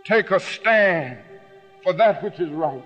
take a stand for that which is right.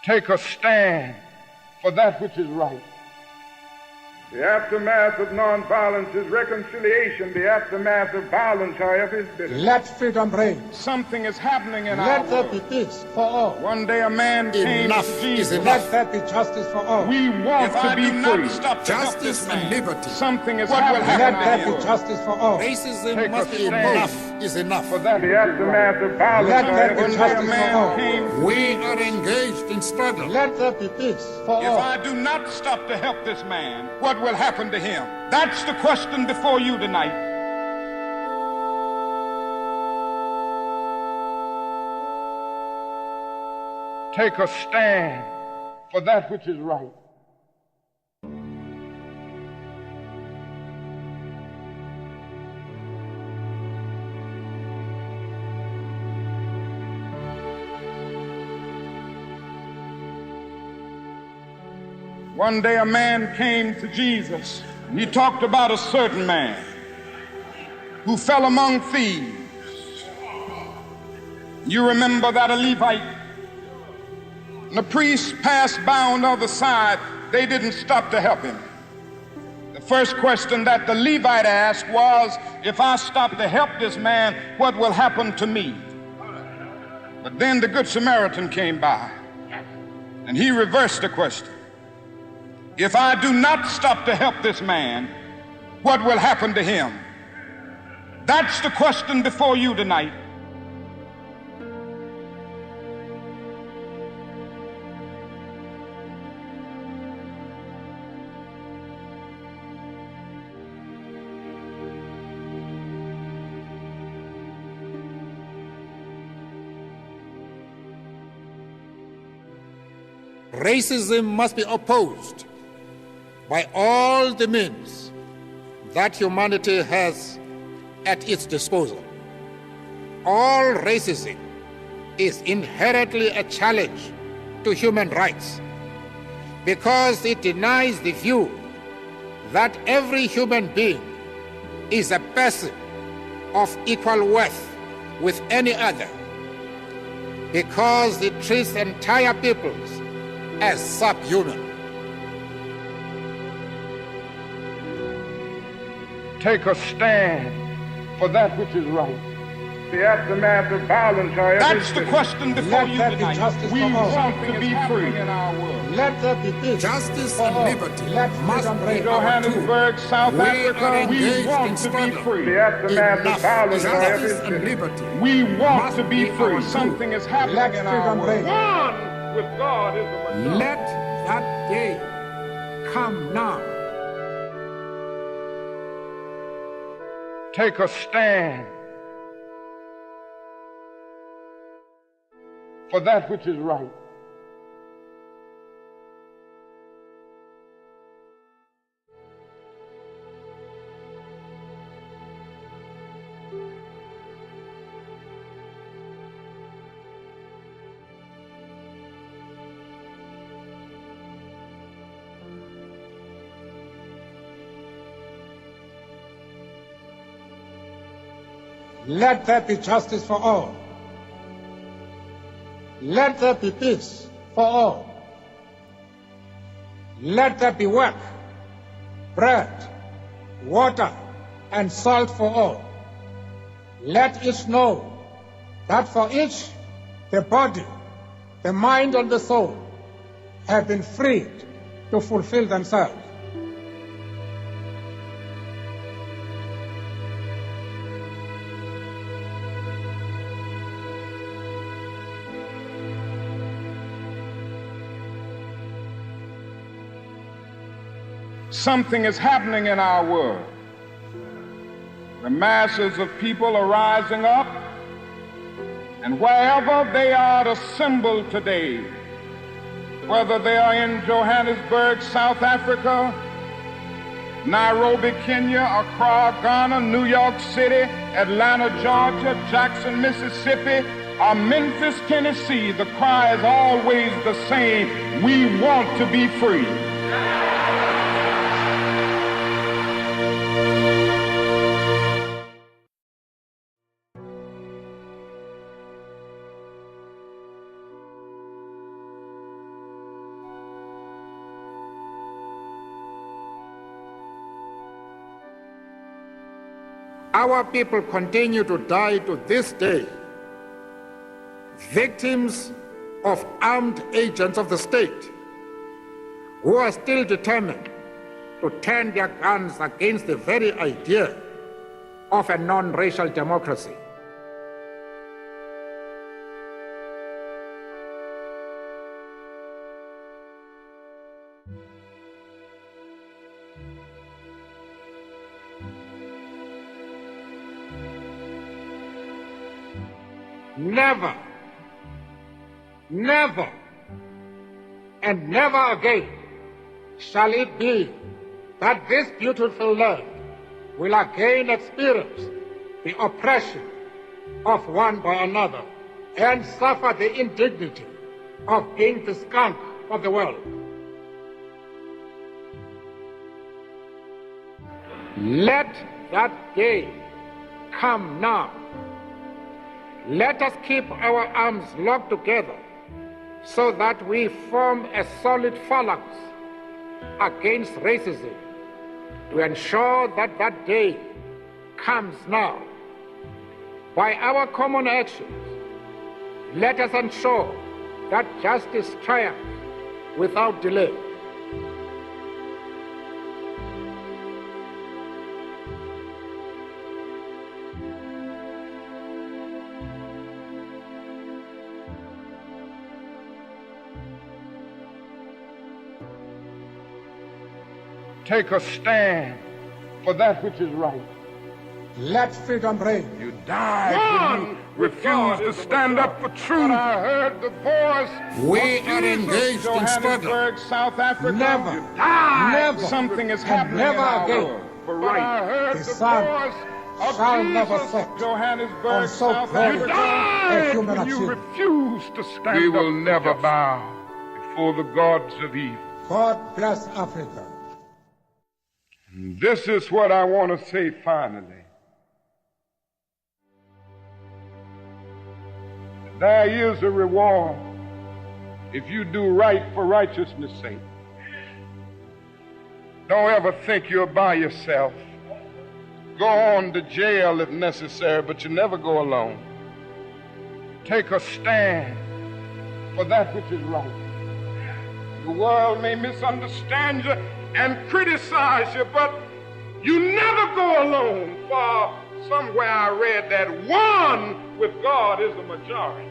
Take a stand for that which is right. The aftermath of nonviolence is reconciliation. The aftermath of violence, however, is bitter. Let freedom reign. Something is happening in our world. Let there be peace for all. One day a man came to Jesus. Let there be justice for all. We want to be free. Justice and liberty. Something is happening. Let there be justice for all. Racism must be enough. Is enough. For that, the aftermath of violence. Let there be justice for all. We are engaged in struggle. Let there be peace for all. If I do not stop to help this man, what will happen to him? That's the question before you tonight. Take a stand for that which is right. One day a man came to Jesus. He talked about a certain man who fell among thieves. You remember that a Levite, and the priest passed by on the other side. They didn't stop to help him. The first question that the Levite asked was, if I stop to help this man, what will happen to me? But then the Good Samaritan came by, and he reversed the question. If I do not stop to help this man, what will happen to him? That's the question before you tonight. Racism must be opposed by all the means that humanity has at its disposal. All racism is inherently a challenge to human rights because it denies the view that every human being is a person of equal worth with any other, because it treats entire peoples as subhuman. take a stand for that which is right. The aftermath of violence, however, That's the question before Let you there be tonight. justice We for all. want to be free in our world. Let there be peace. Justice for and all. liberty Let must freedom be reign. Johannesburg, South We are Africa, we engaged want in to be struggle. free. the aftermath of Enough. violence, however, Justice and liberty We want must to be be our free. goal. Something is happening Let in our freedom world. reign. one with God is the majority. Let that day come now. Take a stand for that which is right. Let there be justice for all. Let there be peace for all. Let there be work, bread, water, and salt for all. Let each know that for each, the body, the mind, and the soul have been freed to fulfill themselves. Something is happening in our world. The masses of people are rising up, and wherever they are assembled today, whether they are in Johannesburg, South Africa, Nairobi, Kenya, Accra, Ghana, New York City, Atlanta, Georgia, Jackson, Mississippi, or Memphis, Tennessee, the cry is always the same: we want to be free. Our people continue to die to this day, victims of armed agents of the state who are still determined to turn their guns against the very idea of a non-racial democracy. Never, never, and never again shall it be that this beautiful land will again experience the oppression of one by another and suffer the indignity of being the skunk of the world. Let that day come now. Let us keep our arms locked together so that we form a solid phalanx against racism to ensure that that day comes now. By our common actions, let us ensure that justice triumphs without delay. Take a stand for that which is right. Let freedom reign. You died when you refused to stand up for truth. I heard the voice. We are engaged in struggle. Johannesburg, South Africa. Never, You died. never, Something is and happening never in our again. world for But I right. heard The the sun voice of shall Jesus. never set Johannesburg, on so South glorious Africa. a human When you achievement. refuse to stand We up will for never justice. bow before the gods of evil. God bless Africa. And this is what I want to say finally. There is a reward if you do right for righteousness' sake. Don't ever think you're by yourself. go on to jail if necessary, but you never go alone. Take a stand for that which is right. The world may misunderstand you and criticize you, but you never go alone. For somewhere I read that one with God is a majority.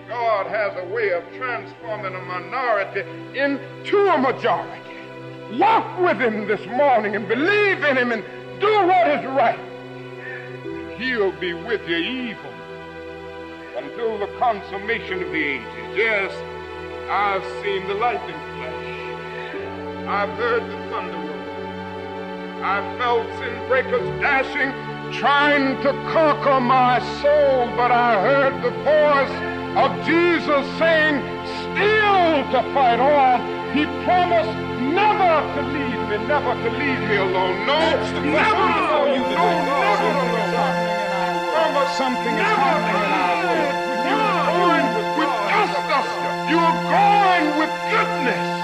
God has a way of transforming a minority into a majority. Walk with him this morning and believe in him and do what is right. He'll be with you even until the consummation of the ages. Yes, I've seen the lightning flash. I've heard the thunder roll. I've felt sin breakers dashing, trying to conquer my soul, but I heard the voice of Jesus saying, still to fight on. He promised never to leave me, never to leave me alone. No, never alone. No, never alone. Promise something is happening in our world. You're going with justice. You're going with goodness.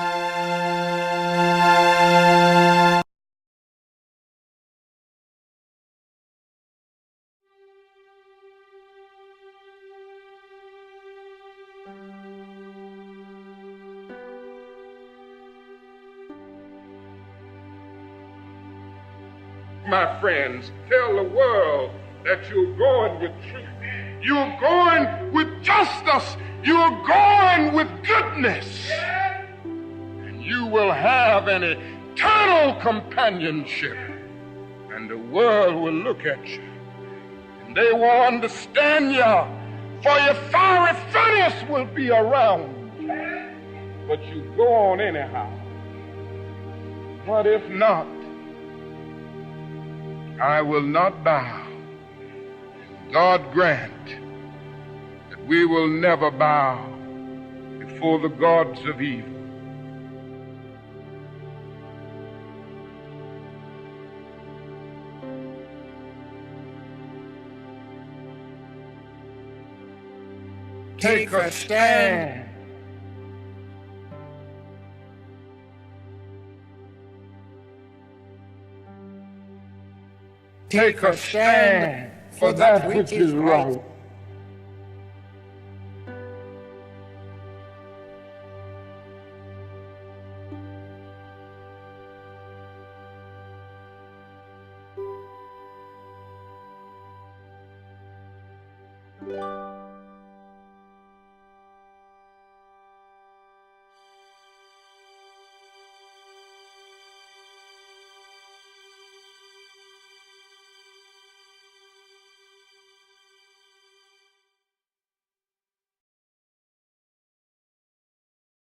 My friends, tell the world that you're going with truth. You're going with justice. You're going with goodness. And you will have an eternal companionship. And the world will look at you. And they will understand you. For your fiery furnace will be around. But you go on anyhow. But if not, I will not bow. God grant that we will never bow before the gods of evil. Take a stand. Take a stand for that which is right.